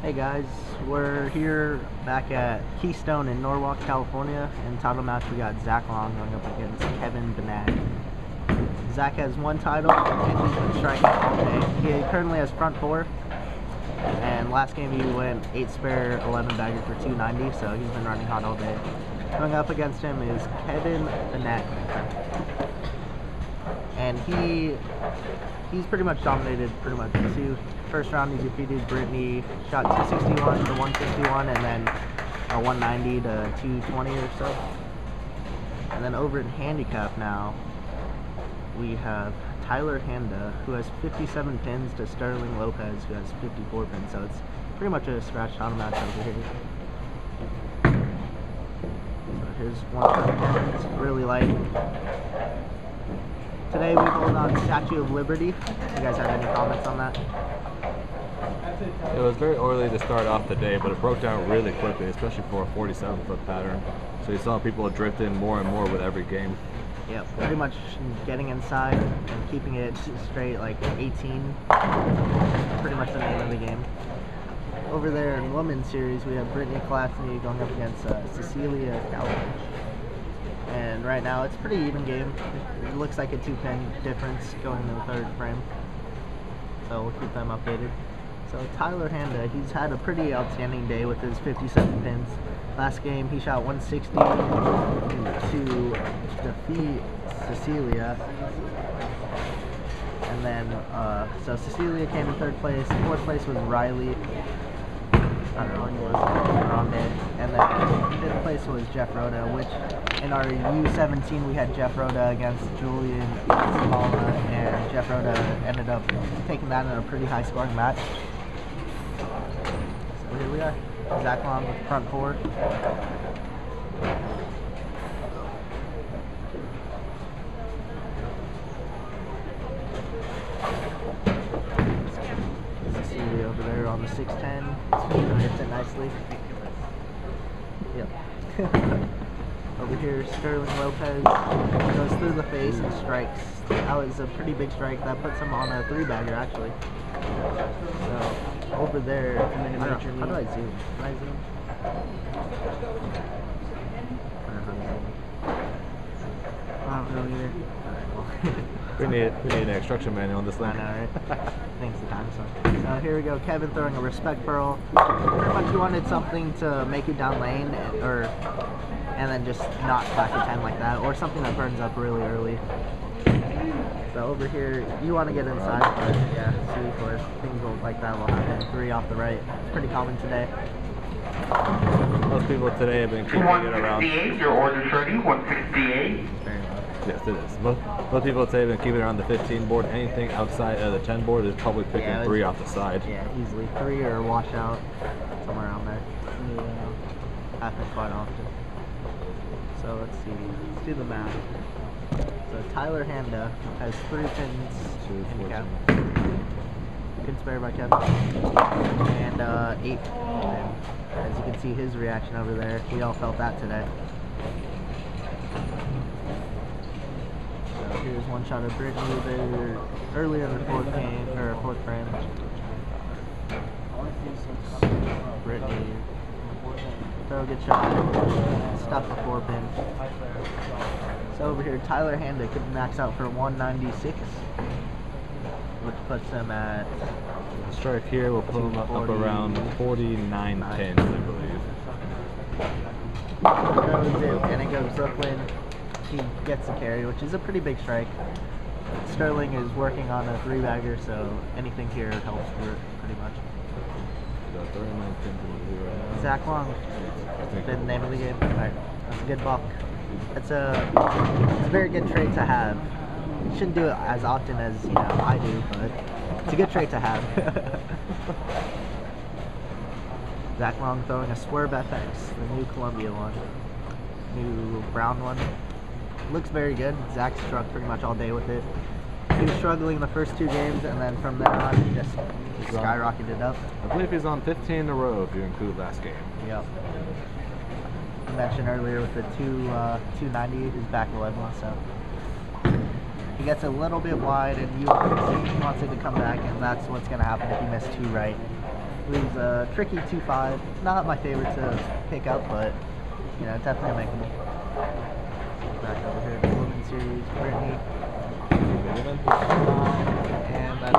Hey guys, we're here back at Keystone in Norwalk, California. In title match we got Zach Long going up against Kevin Banag. Zach has one title and he's been striking all day. He currently has front four, and last game he went 8 spare 11 bagger for 290, so he's been running hot all day. Going up against him is Kevin Banag, and he's pretty much dominated the first round. He defeated Brittany, shot 261 to 161, and then a 190 to 220 or so. And then over in handicap now, we have Tyler Handa, who has 57 pins, to Sterling Lopez, who has 54 pins. So it's pretty much a scratch on match over here. So here's one for It's really light. Today we hold on Statue of Liberty. You guys have any comments on that? It was very early to start off the day, but it broke down really quickly, especially for a 47-foot pattern. So you saw people drift in more and more with every game. Yeah, pretty much getting inside and keeping it straight, like 18. Pretty much the name of the game. Over there in women's series, we have Brittany Klasny going up against Cecilia Calvin. And right now it's a pretty even game. It looks like a 2-pin difference going into the third frame. So we'll keep them updated. So Tyler Handa, he's had a pretty outstanding day with his 57 pins. Last game he shot 160 to defeat Cecilia. And then, so Cecilia came in third place. Fourth place was Riley. I don't know who it was, wrong day. And then fifth place was Jeff Rhoda, which in our U17 we had Jeff Rhoda against Julian Zavala, and Jeff Rhoda ended up taking that in a pretty high scoring match. So here we are, Zach Long with front four. Cecilia over there on the 610. Hits it nicely. Yep. Over here, Sterling Lopez goes through the face and strikes. That was a pretty big strike. That puts him on a 3-bagger, actually. So, over there, how do I zoom? Can I zoom? I don't know either. We need an instruction manual on this thing. I know, right? Thanks the time, so here we go. Kevin throwing a respect pearl. Pretty much he wanted something to make it down lane, and then just not back a 10 like that, or something that burns up really early. So over here, you want to get inside, but yeah, see, where things like that will happen. 3 off the right. It's pretty common today. Most people today have been keeping it around. 168, your order's ready, 168. Yes, it is. Most people today have been keeping it around the 15 board. Anything outside of the 10 board is probably picking 3 off the side. Yeah, easily 3 or washout, somewhere around there. Happens quite often. So let's see. Let's do the math. So Tyler Handa has 3 pins handicap. Pin spare by Kevin. And 8. And as you can see his reaction over there, we all felt that today. So here's one shot of Brittany there earlier in the 4th game, or 4th frame. Brittany, throw a good shot, stuff a 4-pin. So over here, Tyler Handa could max out for 196, which puts him at... The strike here will put him up around 49 pins, I believe. And it goes Brooklyn. He gets the carry, which is a pretty big strike. Sterling is working on a 3-bagger, so anything here helps for it pretty much. Got 39 pins in the right now. Zach Long, the name of the game. Alright, that's a good buck. It's a very good trait to have. You shouldn't do it as often as I do, but it's a good trait to have. Zach Long throwing a Swerve FX, the new Columbia one, new brown one. Looks very good. Zach struck pretty much all day with it. He was struggling the first 2 games, and then from then on, he just skyrocketed up. I believe he's on 15 in a row if you include last game. Yep. I mentioned earlier with the 290, he's back 11, so he gets a little bit wide, and you can see he wants it to come back, and that's what's going to happen if you miss 2 right. He's a tricky 2-5. Not my favorite to pick up, but you know, definitely makeable. Back over here, the women's series, Brittany. And that's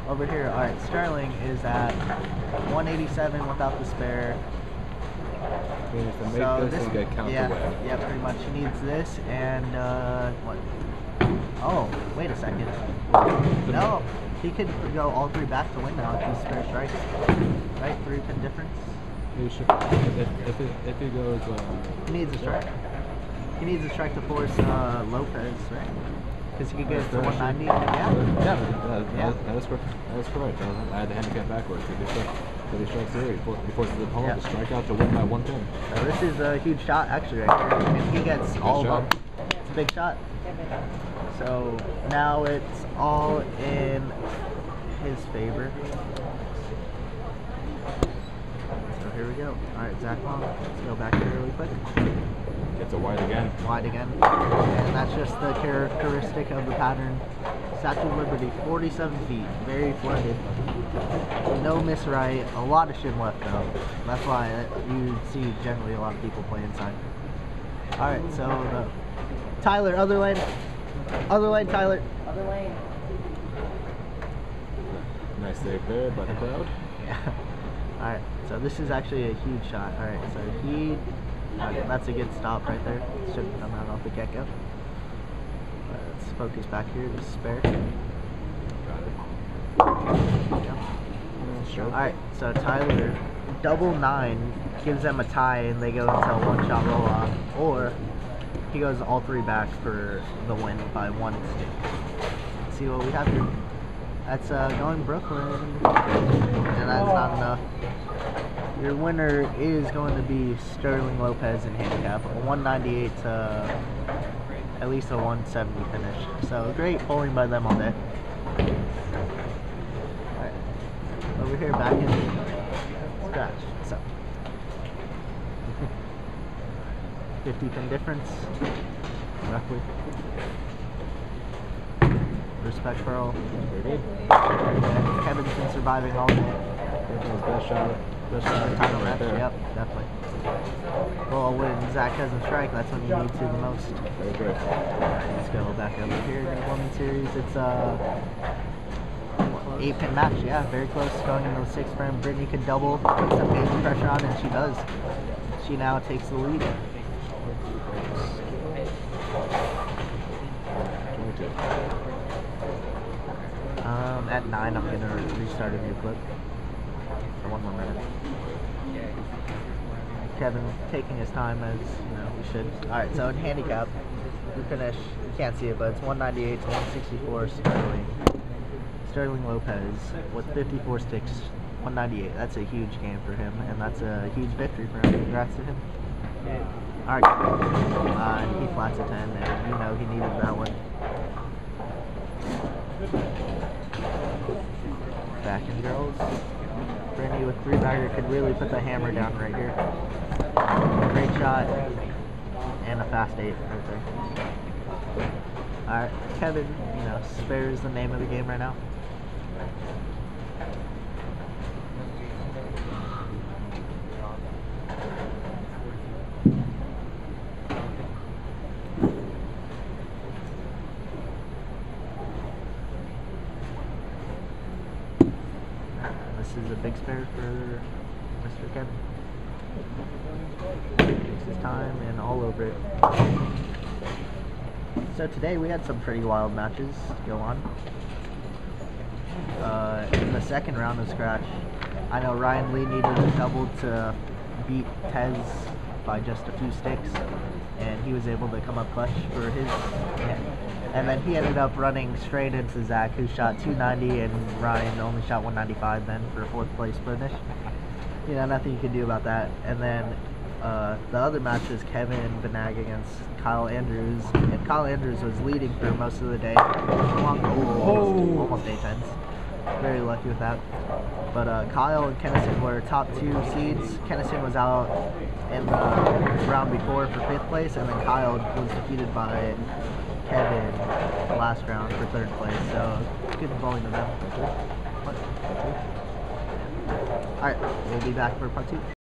over here. All right, Sterling is at 187 without the spare. He needs to make So this and get counterweight. yeah, pretty much. He needs this and what? Oh, wait a second. No, he could go all three back to win now if he spare strikes. Right, 3-pin difference. He should, if he goes. He needs a strike. He needs a strike to force Lopez, right? Because he could get it to 190. Yeah. That is correct. That is correct. I had the handicap backwards. If he strikes here, he forces the opponent to strike out to win by 1 pin. So this is a huge shot, actually, right here. If he gets all of them, it's a big shot. So now it's all in his favor. So here we go. All right, Zach Long, let's go back here really quick. Gets a wide again. Wide again. And that's just the characteristic of the pattern. Statue of Liberty, 47 feet, very flooded. No miss right, a lot of shim left though. That's why you see generally a lot of people play inside. Alright, so Tyler, other lane. Other lane, Tyler. Other lane. Nice save there by the crowd. Yeah. Alright, so this is actually a huge shot. Alright, so that's a good stop right there. Shouldn't come out off the get-go. Let's focus back here, just spare. Alright, so Tyler, double 9 gives them a tie and they go until 1-shot roll off, or he goes all 3 back for the win by 1 stick. Let's see what we have here. That's going Brooklyn, and that's not enough. Your winner is going to be Sterling Lopez in handicap, a 198 to at least a 170 finish. So great bowling by them all day. Alright, over here back in scratch. So 50-pin difference, roughly. Respect for all. Very good. Kevin's been surviving all day. His best shot. Best shot Title right match, there. yep, definitely. Well, when Zach doesn't strike, that's when you need to the most. Very good. Alright, let's go back over here to the women's series. It's a 8-pin match, yeah, very close. Going into the 6th frame, Brittany could double, put some major pressure on, and she does. She now takes the lead. At 9, I'm going to restart a new clip for 1 more minute. Kevin taking his time as you know we should. Alright, so in handicap, we finish, you can't see it, but it's 198 to 164 Sterling Lopez with 54 sticks, 198. That's a huge game for him, and that's a huge victory for him. Congrats to him. Alright, he flats a 10, and you know he needed that one. Back in girls. Brittany with 3-bagger could really put the hammer down right here. Great shot. And a fast 8 right there. Alright, Kevin, you know, spare is the name of the game right now. This is a big spare for Mr. Kevin. Takes his time and all over it. So today we had some pretty wild matches go on. In the second round of scratch, I know Ryan Lee needed a double to beat Tez by just a few sticks, and he was able to come up clutch for his hand. And then he ended up running straight into Zach, who shot 290, and Ryan only shot 195 then for a 4th place finish. You know, nothing you can do about that. And then the other match was Kevin Benag against Kyle Andrews, and Kyle Andrews was leading for most of the day. Almost 8-10s. Very lucky with that. But Kyle and Kennison were top 2 seeds. Kennison was out in the round before for 5th place, and then Kyle was defeated by Kevin last round for 3rd place. So good bowling to them. Alright, we'll be back for part 2.